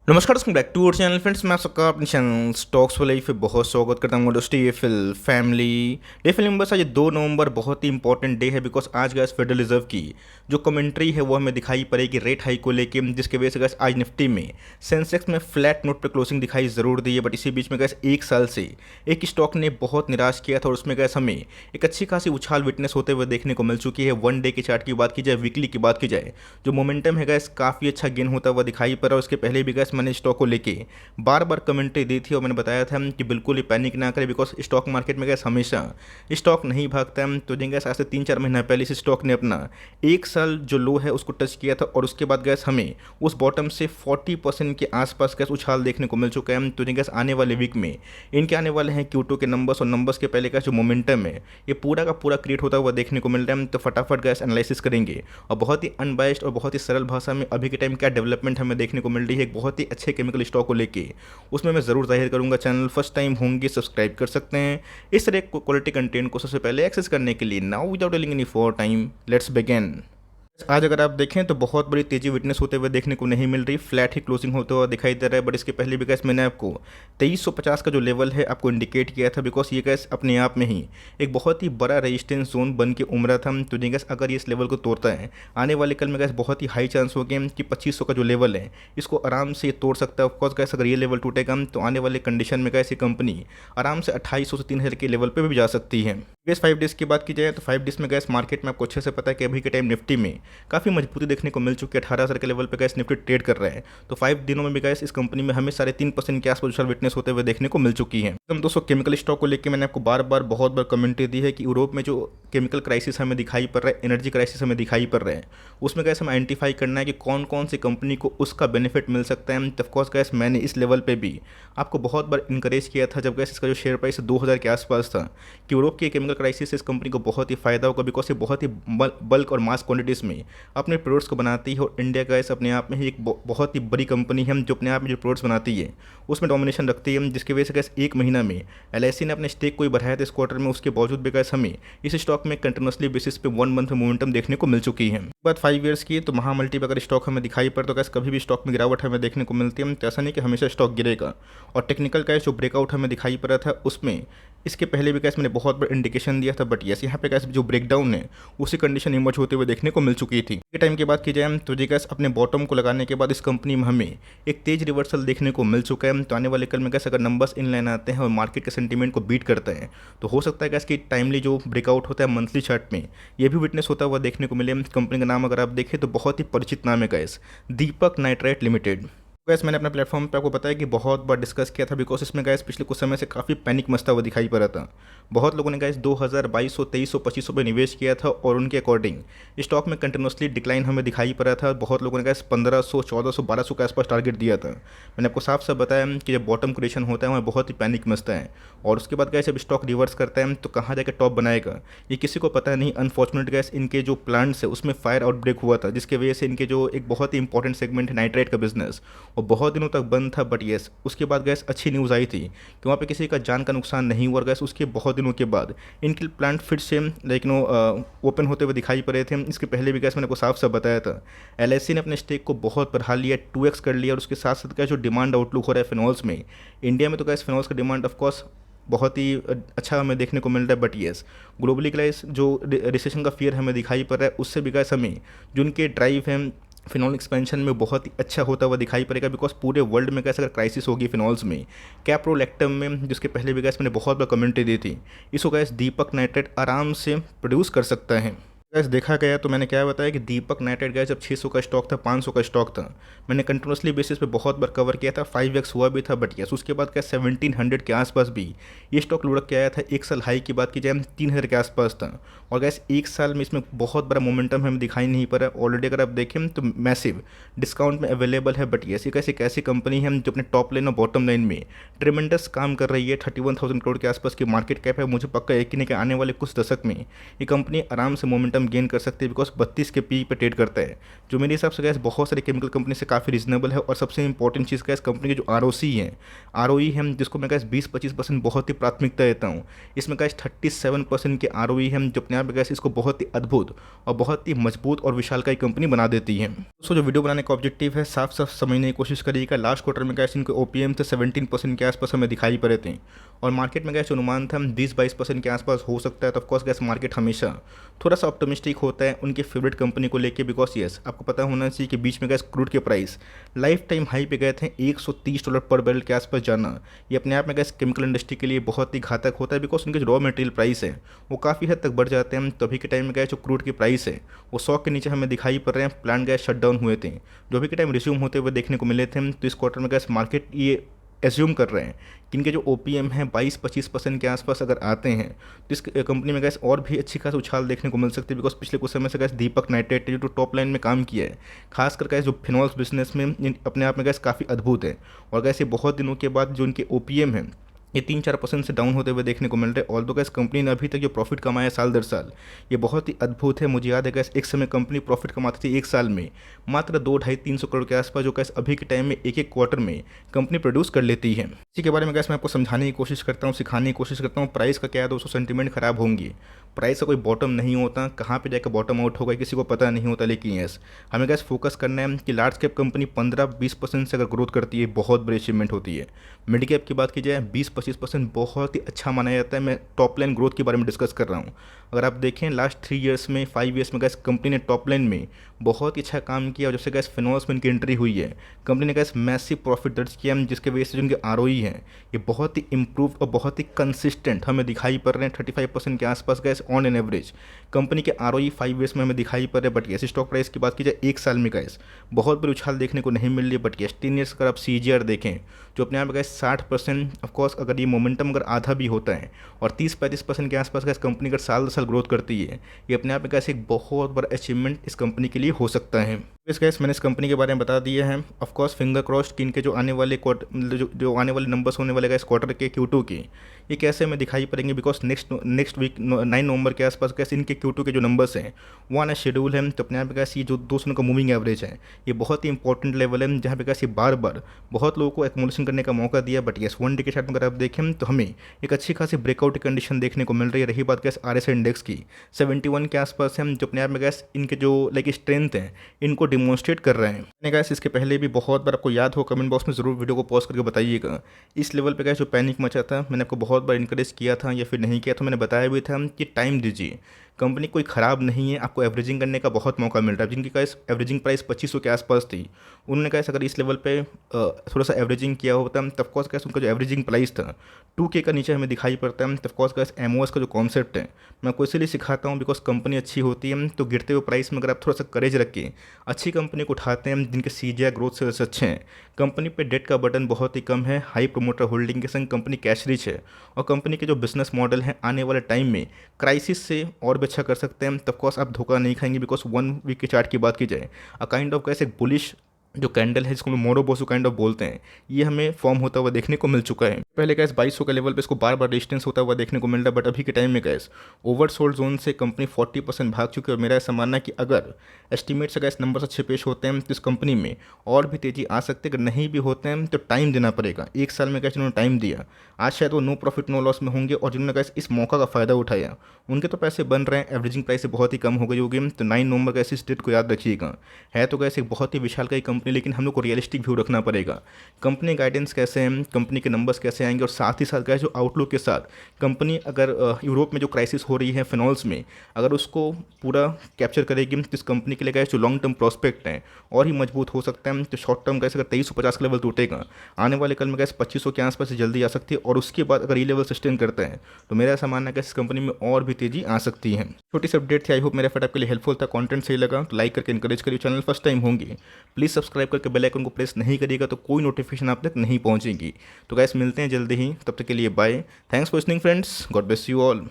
नमस्कार दोस्तों, back to our channel friends. मैं आप सबका अपने चैनल स्टॉक्स वाले पे बहुत स्वागत करता हूँ दोस्तों। ये फिल फैमिली डे फिल्म नंबर आज 2 नवंबर बहुत ही इंपॉर्टेंट डे है बिकॉज आज गैस फेडरल रिजर्व की जो कमेंट्री है वो हमें दिखाई पड़ेगी रेट हाइक को लेके, जिसके वजह से गैस आज निफ्टी में सेंसेक्स में फ्लैट नोट पर क्लोजिंग दिखाई जरूर दी है। बट इसी बीच में गैस एक साल से एक स्टॉक ने बहुत निराश किया था और उसमें गैस हमें एक अच्छी खासी उछाल विटनेस होते हुए देखने को मिल चुकी है। वन डे के चार्ट की बात की जाए, वीकली की बात की जाए, जो मोमेंटम है गैस काफ़ी अच्छा गेन होता हुआ दिखाई पड़ रहा है। उसके पहले भी गैस मैंने स्टॉक को लेके बार बार कमेंट्री दी थी और मैंने बताया था कि बिल्कुल ही पैनिक ना करें बिकॉज स्टॉक मार्केट में गैस हमेशा स्टॉक नहीं भागता है। तो जिन गैस आज से 3-4 महीना पहले इस स्टॉक ने अपना एक साल जो लो है उसको टच किया था और उसके बाद गैस हमें उस बॉटम से 40% के आसपास गैस उछाल देखने को मिल चुका है। तो जिन गैस आने वाले वीक में इनके आने वाले हैं Q2 के नंबर्स और नंबर्स के पहले का जो मोमेंटम है ये पूरा का पूरा क्रिएट होता हुआ देखने को मिल रहा है। तो फटाफट गैस एनालिसिस करेंगे और बहुत ही अनबाइस्ड और बहुत ही सरल भाषा में अभी के टाइम क्या डेवलपमेंट हमें देखने को मिल रही है एक बहुत ही अच्छे केमिकल स्टॉक को लेके, उसमें मैं ज़रूर जाहिर करूंगा। चैनल फर्स्ट टाइम होंगे सब्सक्राइब कर सकते हैं इस तरह क्वालिटी कंटेंट को सबसे पहले एक्सेस करने के लिए। Now without telling any for time, let's begin. आज अगर आप देखें तो बहुत बड़ी तेजी विटनेस होते हुए देखने को नहीं मिल रही, फ्लैट ही क्लोजिंग होते हुआ दिखाई दे रहा है। बट इसके पहले भी गैस मैंने आपको 2350 का जो लेवल है आपको इंडिकेट किया था बिकॉज ये गैस अपने आप में ही एक बहुत ही बड़ा रेजिस्टेंस जोन बन के उमड़ा था। तो ये गैस अगर ये इस लेवल को तोड़ता है आने वाले कल में गैस बहुत ही हाई चांस हो गया कि 2500 का जो लेवल है इसको आराम से तोड़ सकता है। ऑफकोर्स गैस अगर ये लेवल टूटेगा तो आने वाले कंडीशन में गैस ये कंपनी आराम से 2800 से 3000 के लेवल पर भी जा सकती है। गैस 5 डेज़ की बात की जाए तो 5 डेज़ में गैस मार्केट में आपको अच्छे से पता है कि अभी के टाइम निफ्टी में काफ़ी मजबूती देखने को मिल चुकी है। 18,000 के लेवल पे गैस निफ्टी ट्रेड कर रहे हैं। तो 5 दिनों में भी गैस इस कंपनी में हमें 3.5% के आसपास उछाल विटनेस होते हुए देखने को मिल चुकी है। एकदम दोस्तों केमिकल स्टॉक को लेकर मैंने आपको बार बार बहुत बार कमेंट्री दी है कि यूरोप में जो केमिकल क्राइसिस हमें दिखाई पड़ रहा है, एनर्जी क्राइसिस हमें दिखाई पड़ रहा है, उसमें गैस हमें आइडेंटिफाई करना है कि कौन कौन सी कंपनी को उसका बेनिफिट मिल सकता है। ऑफकोर्स गैस मैंने इस लेवल पे भी आपको बहुत बार इंकरेज किया था जब गैस इसका जो शेयर प्राइस 2000 के आसपास था कि यूरोप की केमिकल क्राइसिस से इस कंपनी को बहुत ही फायदा होगा बिकॉज ये बहुत ही बल्क और मास क्वांटिटीज़ में अपने प्रोडक्ट्स को बनाती है। और इंडिया गैस अपने आप में ही एक बहुत ही बड़ी कंपनी है जो अपने आप में जो प्रोडक्ट्स बनाती है उसमें डोमिनेशन रखती है, जिसकी वजह से गैस एक महीना में LIC ने अपने स्टेक को ही बढ़ाया था इस क्वार्टर में। उसके बावजूद भी गैस हमें इस स्टॉक में कंटिन्यूसली बेसिस पे 1 मंथ में मोमेंटम देखने को मिल चुकी है। बात 5 ईयर्स की तो महामल्टी पर अगर स्टॉक हमें दिखाई पड़े तो गैस कभी भी स्टॉक में गिरावट हमें देखने को मिलती है। तो ऐसा नहीं कि हमेशा स्टॉक गिरेगा। और टेक्निकल का जो ब्रेकआउट हमें दिखाई पड़ा था उसमें इसके पहले भी गैस मैंने बहुत बड़ा इंडिकेशन दिया था। बट यस यहाँ पे गैस जो ब्रेकडाउन है उसी कंडीशन इमर्ज होते हुए देखने को मिल चुकी थी। के टाइम की बात की जाए तो जी गैस अपने बॉटम को लगाने के बाद इस कंपनी में हमें एक तेज रिवर्सल देखने को मिल चुका है। तो आने वाले कल में गैस अगर नंबर्स इन लाइन आते हैं और मार्केट के सेंटीमेंट को बीट करते हैं तो हो सकता है गैस कि टाइमली जो ब्रेकआउट होता है मंथली चार्ट में ये भी विटनेस होता हुआ देखने को मिले। कंपनी का नाम अगर आप देखें तो बहुत ही परिचित नाम है गैस, दीपक नाइट्राइट लिमिटेड। गैस मैंने अपने प्लेटफॉर्म पे आपको बताया कि बहुत बार डिस्कस किया था बिकॉज इसमें गैस पिछले कुछ समय से काफ़ी पैनिक मचता हुआ दिखाई पड़ रहा था। बहुत लोगों ने गैस 2000, 2200, 2300, 2500 पे निवेश किया था और उनके अकॉर्डिंग स्टॉक में कंटिन्यूसली डिक्लाइन हमें दिखाई पड़ रहा था। बहुत लोगों ने गैस 1500, 1400, 1200 के आसपास टारगेट दिया था। मैंने आपको साफ साफ बताया कि जब बॉटम क्रिएशन होता है वहाँ बहुत ही पैनिक मचता है और उसके बाद गैस जब स्टॉक रिवर्स करता है तो कहाँ जाकर टॉप बनाएगा ये किसी को पता नहीं। अनफॉर्चुनेट गैस इनके जो प्लांट्स है उसमें फायर आउटब्रेक हुआ था जिसकी वजह से इनके जो एक बहुत ही इंपॉर्टेंट सेगमेंट है नाइट्राइट का बिजनेस वो बहुत दिनों तक बंद था। बट यस उसके बाद गैस अच्छी न्यूज़ आई थी कि वहाँ पे किसी का जान का नुकसान नहीं हुआ। गैस उसके बहुत दिनों के बाद इनके प्लांट फिर से ओपन होते हुए दिखाई पड़े थे। इसके पहले भी गैस मैंने को साफ साफ बताया था LIC ने अपने स्टेक को बहुत बढ़ा लिया, 2x कर लिया। और उसके साथ साथ गैस जो डिमांड आउटलुक हो रहा है फिनॉल्स में, इंडिया में तो गैस फिनॉल्स का डिमांड ऑफकोर्स बहुत ही अच्छा हमें देखने को मिल रहा है। बट येस ग्लोबली गैस जो रिसेशन का फियर हमें दिखाई पड़ रहा है उससे भी गैस हमें जो उनके ड्राइव है फिनॉल एक्सपेंशन में बहुत ही अच्छा होता हुआ दिखाई पड़ेगा बिकॉज पूरे वर्ल्ड में गैस अगर क्राइसिस होगी फिनॉल्स में, कैप्रोलैक्टम में, जिसके पहले भी गैस मैंने बहुत बार कमेंट्री दी थी, इसको गैस दीपक नाइट्राइट आराम से प्रोड्यूस कर सकता है। गैस देखा गया तो मैंने क्या बताया कि दीपक नाइट्राइट गैस जब 600 का स्टॉक था, 500 का स्टॉक था, मैंने कंटिन्यूसली बेसिस पे बहुत बार कवर किया था। 5x हुआ भी था। बट यस उसके बाद क्या 1700 के आसपास भी ये स्टॉक लुढ़क के आया था। एक साल हाई की बात की जाए 3000 के आसपास था और गैस एक साल में इसमें बहुत बड़ा मोमेंटम हमें दिखाई नहीं पड़ा। ऑलरेडी अगर आप देखें तो मैसिव डिस्काउंट में अवेलेबल है। बट यस एक ऐसी कंपनी है जो अपने टॉप लाइन और बॉटम लाइन में ट्रिमेंडस काम कर रही है। 31,000 करोड़ के आसपास की मार्केट कैप है। मुझे पक्का यकीन है कि आने वाले कुछ दशक में ये कंपनी आराम से मोमेंटम हम गेन कर सकते हैं, बिकॉज 32 के पी पे ट्रेड करता है, जो मेरे हिसाब से गैस बहुत सारे केमिकल कंपनी से काफ़ी रीजनेबल है। और सबसे इंपॉर्टेंट चीज़ गैस कंपनी की जो आर है जिसको मैं गैस 20-25% बहुत ही प्राथमिकता देता हूँ, इसमें गैस 37% के आर है, जो अपने आप में गैस इसको बहुत ही अद्भुत और बहुत ही मजबूत और विशालकाय कंपनी बना देती है। दोस्तों जो वीडियो बनाने का ऑब्जेक्टिव है, साफ साफ समझने की कोशिश करिएगा। लास्ट क्वार्टर में गैस इनके ओपीएम थे 17% के आसपास हमें दिखाई पड़े थे, और मार्केट में गैस अनुमान था 20-22% के आसपास हो सकता है। तो ऑफकोर्स गैस मार्केट हमेशा थोड़ा सा ऑप्टिमिस्टिक होता है उनके फेवरेट कंपनी को लेके, बिकॉज यस आपको पता होना चाहिए कि बीच में गैस क्रूड के प्राइस लाइफ टाइम हाई पे गए थे, $130 पर बैरल के आसपास जाना ये अपने आप में गैस केमिकल इंडस्ट्री के लिए बहुत ही घातक होता है, बिकॉज उनके जो रॉ मटेरियल प्राइस है वो काफ़ी हद तक बढ़ जाते हैं। तभी के टाइम में गैस जो क्रूड की प्राइस है वो 100 के नीचे हमें दिखाई पड़ रहे हैं। प्लांट गैस शट डाउन हुए थे, जो भी के टाइम रिज्यूम होते हुए देखने को मिले थे। तो इस क्वार्टर में गैस मार्केट ये एज्यूम कर रहे हैं कि इनके जो ओपीएम हैं 22-25% के आसपास अगर आते हैं तो इस कंपनी में गैस और भी अच्छी खास उछाल देखने को मिल सकती है, बिकॉज पिछले कुछ समय से गैस दीपक नाइट्रेट जो टॉप लाइन में काम किया है, खासकर गैस जो फिनॉल्स बिजनेस में अपने आप में गैस काफ़ी अद्भुत है। और गैस ये बहुत दिनों के बाद जो इनके ओपीएम है ये 3-4% से डाउन होते हुए देखने को मिल रहे हैं। ऑल्दो गैस कंपनी ने अभी तक जो प्रॉफिट कमाया साल दर साल ये बहुत ही अद्भुत है। मुझे याद है गैस एक समय कंपनी प्रॉफिट कमाती थी एक साल में मात्र 200-250-300 करोड़ के आसपास, जो गैस अभी के टाइम में एक एक क्वार्टर में कंपनी प्रोड्यूस कर लेती है। इसी के बारे में गैस मैं आपको समझाने की कोशिश करता हूँ, सिखाने की कोशिश करता हूँ। प्राइस का क्या है दोस्तों, सेंटीमेंट खराब होंगी, प्राइस का कोई बॉटम नहीं होता, कहाँ पे जाकर बॉटम आउट होगा किसी को पता नहीं होता। लेकिन यस हमें गैस फोकस करना है कि लार्ज कैप कंपनी 15-20% से अगर ग्रोथ करती है बहुत बड़ी अचीवमेंट होती है। मिड कैप की बात की जाए 20-25% बहुत ही अच्छा माना जाता है। मैं टॉप लाइन ग्रोथ के बारे में डिस्कस कर रहा हूँ। अगर आप देखें लास्ट 3 ईयर्स में 5 ईयर्स में गैस कंपनी ने टॉप लाइन में बहुत ही अच्छा काम किया, और जब से गैस फिनॉल्स में इनकी एंट्री हुई है कंपनी ने गैस मैसिव प्रॉफिट दर्ज किया, जिसके वजह से जो इनके आरओई है ये बहुत ही इंप्रूव और बहुत ही कंसिस्टेंट हमें दिखाई पड़ रहे हैं। 35% के आसपास gas on an average company के आरओई 5 ईयर्स में हमें दिखाई पड़ रहे हैं। बट यस स्टॉक प्राइस की बात की जाए एक साल में गैस बहुत बड़ी उछाल देखने को नहीं मिल रही है। बट यस 10 ईयर्स अगर आप सीजीआर देखें जो अपने आप गैस 60%, ऑफकोर्स अगर ये मोमेंटम अगर आधा भी होता है और 30-35% के आसपास गैस कंपनी अगर साल दर साल ग्रोथ करती है, ये अपने आप में गैस एक बहुत बड़ा अचीवमेंट इस कंपनी के लिए हो सकता है। इस गैस मैंने इस कंपनी के बारे में बता दिया है। ऑफकोर्स फिंगर क्रॉस्ड कि इनके जो आने वाले जो आने वाले नंबर्स होने वाले गैस क्वार्टर के Q2 के ये कैसे हमें दिखाई पड़ेंगे, बिकॉज नेक्स्ट वीक 9 नवंबर के आसपास गैस इनके Q2 के जो नंबर्स हैं वो आना शेड्यूल है। तो अपने आप गैस ये जो 200 का मूविंग एवरेज है ये बहुत ही इंपॉर्टेंट लेवल है, जहाँ पे गैस ये बार बार बहुत लोगों को एक्मुलेशन करने का मौका दिया। बट यस 1 डे के चार्ट में अगर आप देखें तो हमें एक अच्छी खासी ब्रेकआउट कंडीशन देखने को मिल रही है। रही बात गैस RSI इंडेक्स की 71 के आसपास है, जो अपने आप में गैस इनके जो लाइक स्ट्रेंथ है इनको डिमॉन्स्ट्रेट कर रहे हैं। मैंने गैस इसके पहले भी बहुत बार, आपको याद हो कमेंट बॉक्स में ज़रूर वीडियो को पॉज करके बताइएगा, इस लेवल पे गैस जो पैनिक मचा था मैंने आपको बहुत बार इंकरेज किया था या फिर नहीं किया, तो मैंने बताया भी था कि टाइम दीजिए, कंपनी कोई ख़राब नहीं है, आपको एवरेजिंग करने का बहुत मौका मिल रहा है। जिनकी गैस एवरेजिंग प्राइस 2500 के आसपास थी उन्होंने गैस अगर इस लेवल पे थोड़ा सा एवरेजिंग किया होता है तब कोर्स गैस उनका जो एवरेजिंग प्राइस था 2K का नीचे हमें दिखाई पड़ता है। तब कोर्स गैस एमओएस का जो कॉन्सेप्ट है मैं आपको इसीलिए सिखाता हूँ, बिकॉज कंपनी अच्छी होती है तो गिरते हुए प्राइस में अगर आप थोड़ा सा करेज रख के अच्छी कंपनी को उठाते हैं जिनके सीजीआर ग्रोथ से अच्छे हैं, कंपनी पे डेट का बटन बहुत ही कम है, हाई प्रोमोटर होल्डिंग के संग कंपनी कैश रिच है, और कंपनी के जो बिजनेस मॉडल है आने वाले टाइम में क्राइसिस से और भी अच्छा कर सकते हैं, तब कोर्स आप धोखा नहीं खाएंगे। बिकॉज 1 वीक के चार्ट की बात की जाए काइंड ऑफ कैसे एक बुलिश जो कैंडल है जिसको मोरोबोसो काइंड ऑफ बोलते हैं, ये हमें फॉर्म होता हुआ देखने को मिल चुका है। पहले गैस 2200 के लेवल पे इसको बार बार रेजिस्टेंस होता हुआ देखने को मिल रहा है, बट अभी के टाइम में गैस ओवरसोल्ड जोन से कंपनी 40% भाग चुकी है। और मेरा ऐसा मानना है कि अगर एस्टिमेट से गैस नंबर्स अच्छे पेश होते हैं तो इस कंपनी में और भी तेज़ी आ सकती है। अगर नहीं भी होते हैं तो टाइम देना पड़ेगा, एक साल में गैस जिन्होंने टाइम दिया आज शायद वो नो प्रॉफिट नो लॉस में होंगे, और जिन्होंने गैस इस मौका का फ़ायदा उठाया उनके तो पैसे बन रहे हैं, एवरेजिंग प्राइस से बहुत ही कम हो गई होगी। तो 9 नवंबर गैस इस डेट को याद रखिएगा। है तो गैस एक बहुत ही विशाल का कंपनी, लेकिन हम लोग को रियलिस्टिक व्यू रखना पड़ेगा। कंपनी गाइडेंस कैसे हैं, कंपनी के नंबर्स कैसे आएंगे, और साथ ही साथ गैस जो आउटलुक के साथ कंपनी अगर यूरोप में जो क्राइसिस हो रही है फिनॉल्स में अगर उसको पूरा कैप्चर करेगी तो इस कंपनी के लिए गैस जो लॉन्ग टर्म प्रोस्पेक्ट हैं और ही मजबूत हो सकता है। तो शॉर्ट टर्म गैस अगर 2350 का लेवल टूटेगा आने वाले कल में गैस 2500 के आसपास से जल्दी आ सकती है, और उसके बाद अगर ये लेवल सस्टेन करते हैं तो मेरा ऐसा मानना है कि इस कंपनी में और भी तेजी आ सकती है। छोटी सी अपडेट थी, आई होप मेरा फट आपके लिए हेल्पफुल था। कंटेंट सही लगा तो लाइक करके इंकरेज करिए। चैनल फर्स्ट टाइम होंगे प्लीज़ सब्सक्राइब करके बेल आइकन को प्रेस नहीं करिएगा तो कोई नोटिफिकेशन आप तक नहीं पहुंचेगी। तो गैस मिलते हैं जल्दी ही, तब तक के लिए bye. Thanks for listening friends, God bless you all.